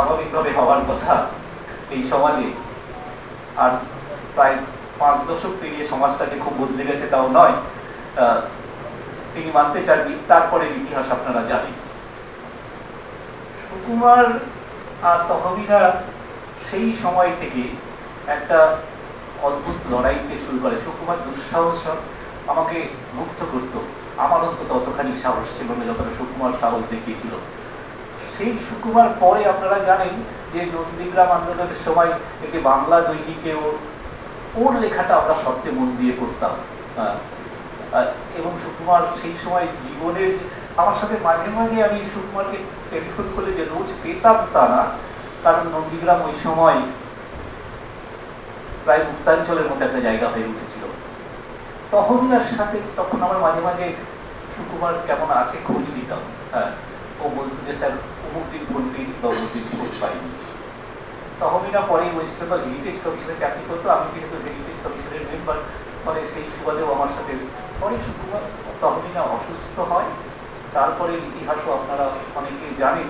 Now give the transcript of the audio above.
স্বাভাবিকভাবে হওয়ার কথা এই সমাজে। আর প্রায় 5 দশক পেরিয়ে সমাজটাকে খুব বদলে গেছে তাও নয়, তিনি মানতে চাননি। তারপরে ইতিহাস আপনারা জানেন। সুকুমার আর তহমিনা সেই সময় থেকে একটা অদ্ভুত লড়াইতে শুরু করে। সুকুমার দুঃসাহস আমাকে মুগ্ধ করত, আমার অন্তত অতখানি সাহস ছিল না যতটা সুকুমার সাহস দেখিয়েছিল। সেই সুকুমার পরে আপনারা জানেন যে নন্দীগ্রাম আন্দোলনের সময় একটি বাংলা দৈনিকে ওর লেখাটা আমরা সবচেয়ে মন দিয়ে পড়তাম। এবং সুকুমার সেই সময় জীবনের, আমার সাথে মাঝে মাঝে আমি সুকুমারকে টেলিফোন করে যে রোজ পেতাম তা না, কারণ নন্দীগ্রাম ওই সময় প্রায় মুক্তাঞ্চলের মতো একটা জায়গা হয়ে উঠেছিল। তহমিনার সাথে তখন আমার মাঝে মাঝে সুকুমার কেমন আছে খোঁজ দিতাম। ও বলতো যে স্যার অমুক দিন ফোন পেয়েছি বা অমুক দিন খোঁজ পাইনি। তহমিনা পরে ওয়েস্ট বেঙ্গল হেরিটেজ কমিশনে চাকরি করতো, আমি যেহেতু হেরিটেজ কমিশনের মেম্বার, ফলে সেই সুবাদেও আমার সাথে। পরে সুকুমার তহমিনা অসুস্থ হয়, তারপরে ইতিহাসও আপনারা অনেকে জানেন।